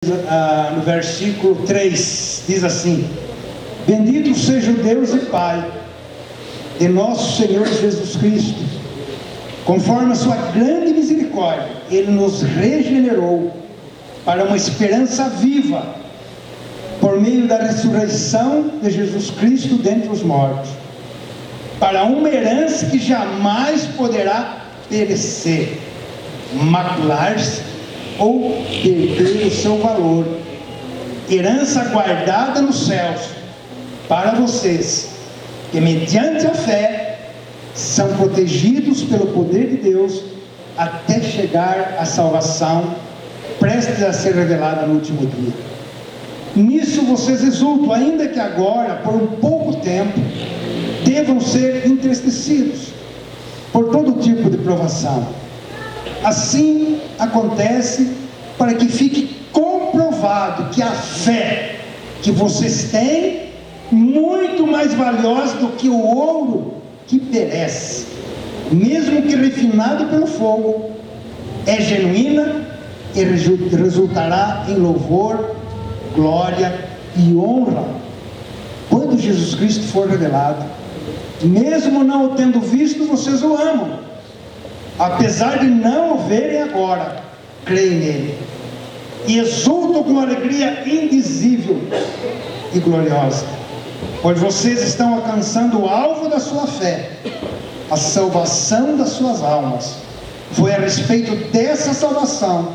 no versículo 3, diz assim: bendito seja o Deus e Pai de nosso Senhor Jesus Cristo, conforme a sua grande misericórdia, Ele nos regenerou para uma esperança viva, por meio da ressurreição de Jesus Cristo dentre os mortos, para uma herança que jamais poderá perecer, macular-se ou perder o seu valor, herança guardada nos céus, para vocês, que mediante a fé, são protegidos pelo poder de Deus, até chegar à salvação, prestes a ser revelada no último dia. Nisso vocês exultam, ainda que agora, por um pouco tempo, devam ser entristecidos, por todo tipo de provação. Assim acontece para que fique comprovado que a fé que vocês têm, muito mais valiosa do que o ouro que perece, mesmo que refinado pelo fogo, é genuína e resultará em louvor, glória e honra quando Jesus Cristo for revelado. Mesmo não o tendo visto, vocês o amam, apesar de não o verem agora, creem nele e exultam com alegria indizível e gloriosa, pois vocês estão alcançando o alvo da sua fé, a salvação das suas almas. Foi a respeito dessa salvação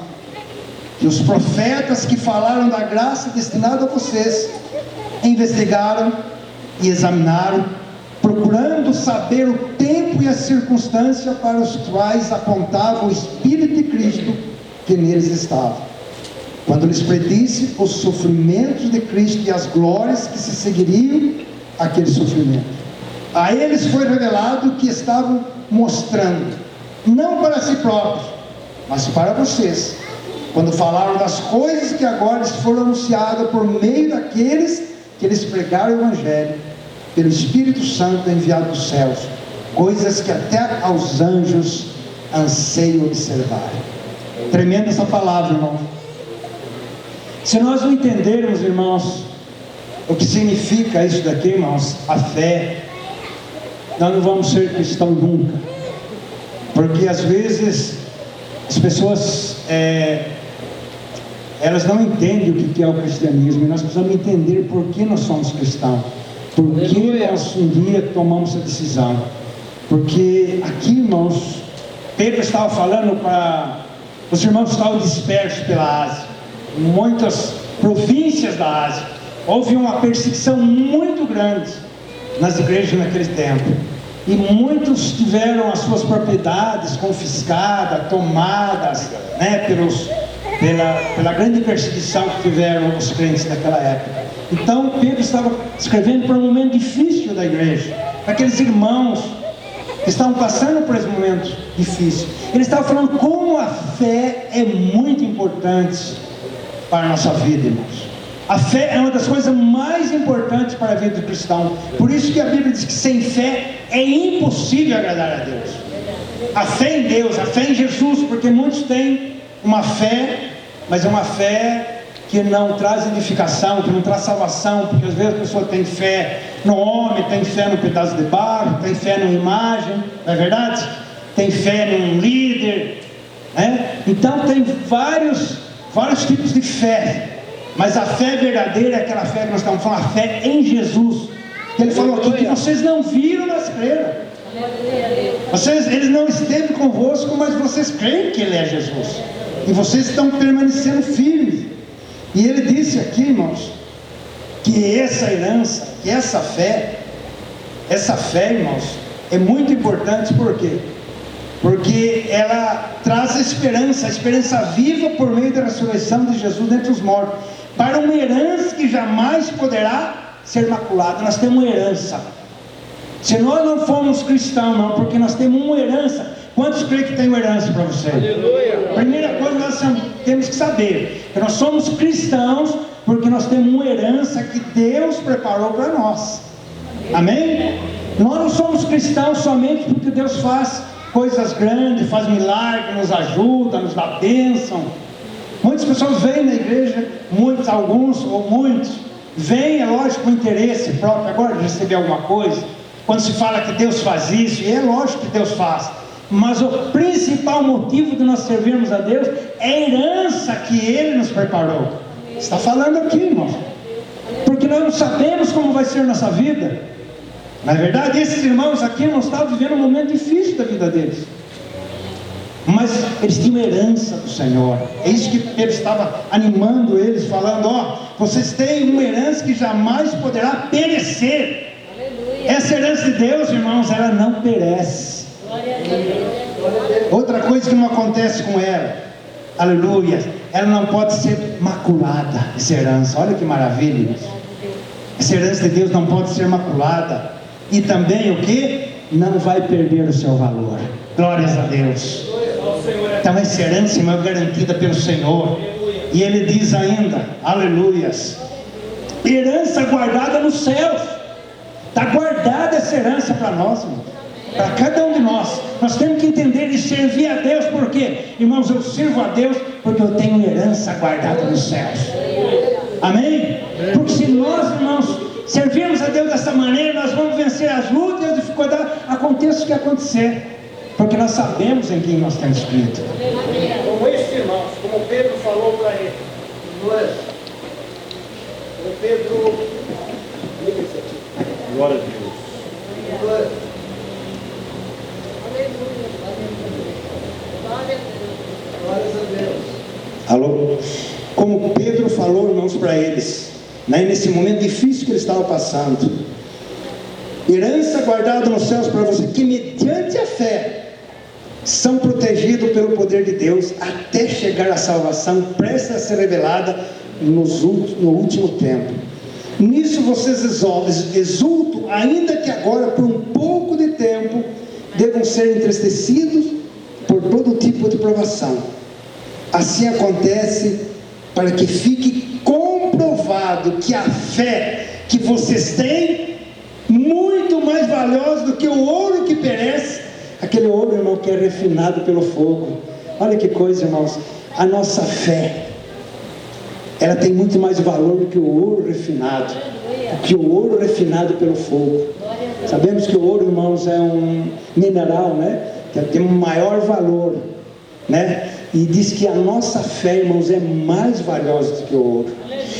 que os profetas que falaram da graça destinada a vocês investigaram e examinaram, procurando saber o tempo e a circunstância para os quais apontava o Espírito de Cristo que neles estava, quando lhes predisse os sofrimentos de Cristo e as glórias que se seguiriam àquele sofrimento. A eles foi revelado o que estavam mostrando, não para si próprios, mas para vocês, quando falaram das coisas que agora lhes foram anunciadas por meio daqueles que lhes pregaram o Evangelho, pelo Espírito Santo enviado dos céus, coisas que até aos anjos anseiam observar. Tremenda essa palavra, irmão. Se nós não entendermos, irmãos, o que significa isso daqui, irmãos, a fé, nós não vamos ser cristãos nunca, porque às vezes as pessoas elas não entendem o que é o cristianismo, e nós precisamos entender por que nós somos cristãos, por que nós um dia tomamos essa decisão. Porque aqui, irmãos, Pedro estava falando para os irmãos que estavam dispersos pela Ásia, em muitas províncias da Ásia. Houve uma perseguição muito grande nas igrejas naquele tempo, e muitos tiveram as suas propriedades confiscadas, tomadas, pela grande perseguição que tiveram os crentes daquela época. Então Pedro estava escrevendo para um momento difícil da igreja, para aqueles irmãos que estavam passando por esse momento difícil. Ele estava falando como a fé é muito importante para a nossa vida, irmãos. A fé é uma das coisas mais importantes para a vida do cristão. Por isso que a Bíblia diz que sem fé é impossível agradar a Deus. A fé em Deus, a fé em Jesus, porque muitos têm uma fé, mas é uma fé que não traz edificação, que não traz salvação, porque às vezes a pessoa tem fé no homem, tem fé no pedaço de barro, tem fé numa imagem, não é verdade? Tem fé num líder, né? Então tem vários tipos de fé, mas a fé verdadeira é aquela fé que nós estamos falando, a fé em Jesus, que ele falou aqui, que vocês não viram, mas creram. Eles não esteve convosco, mas vocês creem que Ele é Jesus, e vocês estão permanecendo firmes. E ele disse aqui, irmãos, que essa herança, que essa fé, irmãos, é muito importante. Por quê? Porque ela traz a esperança viva por meio da ressurreição de Jesus dentre os mortos, para uma herança que jamais poderá ser maculada. Nós temos uma herança. Se nós não formos cristãos, não, porque nós temos uma herança. Quantos creem que tem uma herança para você? Aleluia. Primeira coisa, nós temos que saber que nós somos cristãos porque nós temos uma herança que Deus preparou para nós. Amém? Nós não somos cristãos somente porque Deus faz coisas grandes, faz milagres, nos ajuda, nos dá bênção. Muitas pessoas vêm na igreja, alguns ou muitos, vêm, é lógico, com interesse próprio, agora de receber alguma coisa, quando se fala que Deus faz isso, e é lógico que Deus faz, mas o principal motivo de nós servirmos a Deus é a herança que Ele nos preparou. Está falando aqui, irmãos, porque nós não sabemos como vai ser nossa vida. Na verdade, esses irmãos aqui não estavam vivendo um momento difícil da vida deles, mas eles tinham herança do Senhor. É isso que Pedro estava animando eles, falando: ó, vocês têm uma herança que jamais poderá perecer. Aleluia. Essa herança de Deus, irmãos, ela não perece. Glória a Deus. Outra coisa que não acontece com ela, aleluia, ela não pode ser maculada, essa herança. Olha que maravilha. Essa herança de Deus não pode ser maculada. E também o que? Não vai perder o seu valor. Glórias a Deus. Então essa herança, irmão, é garantida pelo Senhor. E Ele diz ainda, aleluias, herança guardada nos céus. Está guardada essa herança para nós, irmão, para cada um de nós. Nós temos que entender e servir a Deus. Por quê? Irmãos, eu sirvo a Deus porque eu tenho herança guardada nos céus. Amém? Porque se nós, irmãos, servirmos a Deus dessa maneira, nós vamos vencer as lutas e as dificuldades, aconteça o que acontecer, porque nós sabemos em quem nós temos crido. Como esses irmãos, como Pedro falou para ele, o Pedro, glória a Deus. Glórias a Deus. Alô? Como Pedro falou, irmãos, para eles, nesse momento difícil que ele estava passando, herança guardada nos céus para você, que mediante a fé são protegidos pelo poder de Deus até chegar à salvação prestes a ser revelada no último tempo. Nisso vocês exultam, ainda que agora por um pouco de tempo devam ser entristecidos por todo tipo de provação. Assim acontece para que fique comprovado que a fé que vocês têm, muito mais valiosa do que o ouro que perece, aquele ouro, irmão, que é refinado pelo fogo. Olha que coisa, irmãos, a nossa fé, ela tem muito mais valor do que o ouro refinado, pelo fogo. Sabemos que o ouro, irmãos, é um mineral, né, que tem um maior valor, né, e diz que a nossa fé, irmãos, é mais valiosa do que o ouro.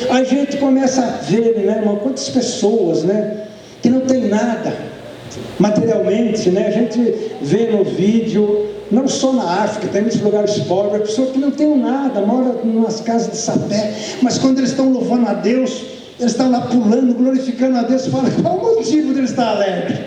A gente começa a ver, né, irmão, quantas pessoas, né, que não tem nada materialmente, né? A gente vê no vídeo, não só na África, tem muitos lugares pobres, pessoas que não têm nada, moram em umas casas de sapé, mas quando eles estão louvando a Deus, eles estão lá pulando, glorificando a Deus, fala, qual o motivo de eles estar alegres?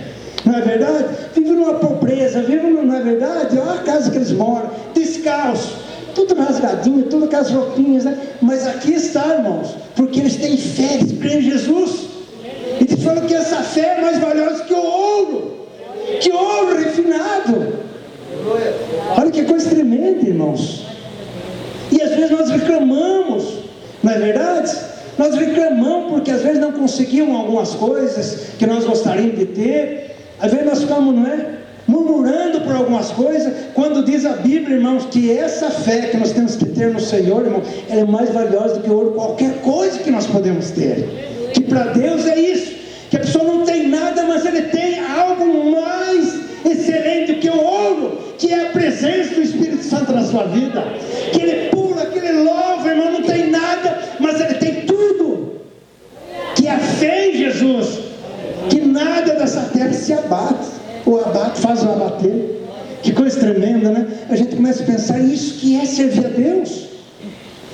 Não é verdade? Vivem numa pobreza, não é verdade? Olha a casa que eles moram, descalço, tudo rasgadinho, tudo com as roupinhas, né? Mas aqui está, irmãos, porque eles têm fé, eles creem em Jesus. E te falo que essa fé é mais valiosa que o ouro refinado. Olha que coisa tremenda, irmãos. E às vezes nós reclamamos, não é verdade? Nós reclamamos porque às vezes não conseguimos algumas coisas que nós gostaríamos de ter. Às vezes nós ficamos, não é, murmurando por algumas coisas, quando diz a Bíblia, irmãos, que essa fé que nós temos que ter no Senhor, irmão, ela é mais valiosa do que o ouro, qualquer coisa que nós podemos ter. Que para Deus é isso, que a pessoa não tem nada, mas ele tem algo mais excelente do que o ouro, que é a presença do Espírito Santo na sua vida, que ele pula, que ele louva, irmão, não tem nada, mas ele tem tudo, que é a fé em Jesus, que nada dessa terra se abate, ou abate, faz o abater. Que coisa tremenda, né? A gente começa a pensar isso que é servir a Deus.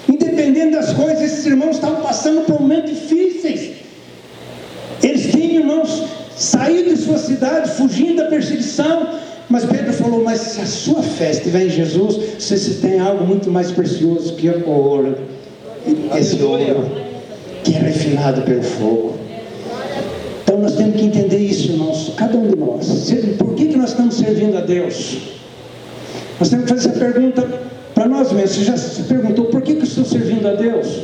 Independente das coisas, esses irmãos estavam passando por momentos difíceis. Eles tinham, irmãos, saído de sua cidade, fugindo da perseguição. Mas Pedro falou, mas se a sua fé estiver em Jesus, você tem algo muito mais precioso que o ouro. Esse ouro que é refinado pelo fogo. Então nós temos que entender isso, irmãos, cada um de nós. Por que nós estamos servindo a Deus? Nós temos que fazer essa pergunta para nós mesmos. Você já se perguntou por que eu estou servindo a Deus?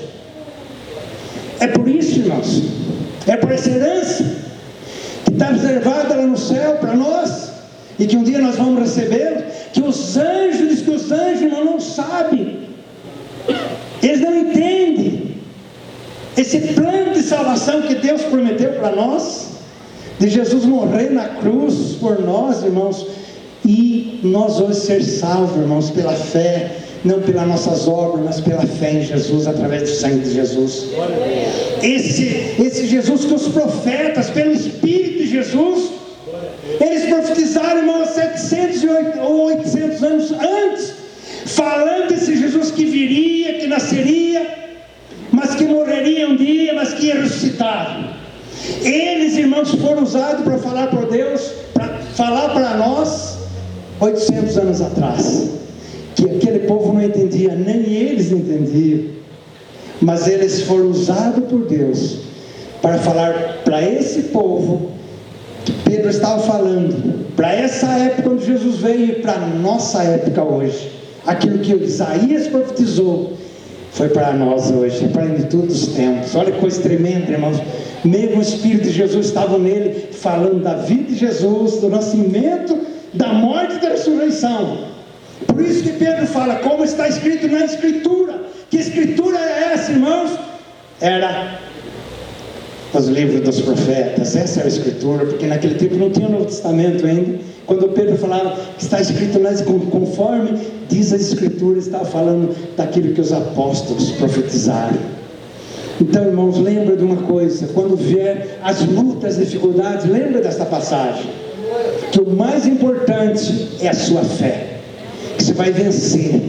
É por isso, irmãos, é por essa herança que está reservada lá no céu para nós, e que um dia nós vamos receber, que os anjos, diz que os anjos não sabem esse plano de salvação que Deus prometeu para nós, de Jesus morrer na cruz por nós, irmãos, e nós hoje ser salvos, irmãos, pela fé, não pelas nossas obras, mas pela fé em Jesus, através do sangue de Jesus. Esse Jesus que os profetas, pelo Espírito de Jesus, eles profetizaram, irmãos, 700 ou 800 anos antes, falando desse Jesus que viria, que nasceria, mas que morreria um dia, mas que ia ressuscitar. Eles, irmãos, foram usados para falar por Deus, para falar para nós 800 anos atrás, que aquele povo não entendia, nem eles entendiam, mas eles foram usados por Deus para falar para esse povo que Pedro estava falando, para essa época quando Jesus veio, e para a nossa época hoje. Aquilo que Isaías profetizou foi para nós hoje, é para a plenitude dos tempos. Olha que coisa tremenda, irmãos. Mesmo o Espírito de Jesus estava nele, falando da vida de Jesus, do nascimento, da morte e da ressurreição. Por isso que Pedro fala, como está escrito na Escritura. Que Escritura é essa, irmãos? Era os livros dos profetas. Essa era a Escritura, porque naquele tempo não tinha o Novo Testamento ainda. Quando Pedro falava que está escrito, conforme diz a Escritura, estava falando daquilo que os apóstolos profetizaram. Então, irmãos, lembra de uma coisa: quando vier as lutas, as dificuldades, lembra desta passagem, que o mais importante é a sua fé, que você vai vencer.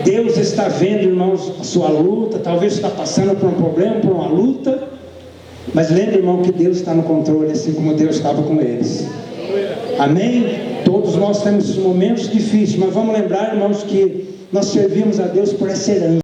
Deus está vendo, irmãos, a sua luta. Talvez você está passando por um problema, por uma luta, mas lembre, irmão, que Deus está no controle, assim como Deus estava com eles. Amém? Todos nós temos momentos difíceis, mas vamos lembrar, irmãos, que nós servimos a Deus por essa herança.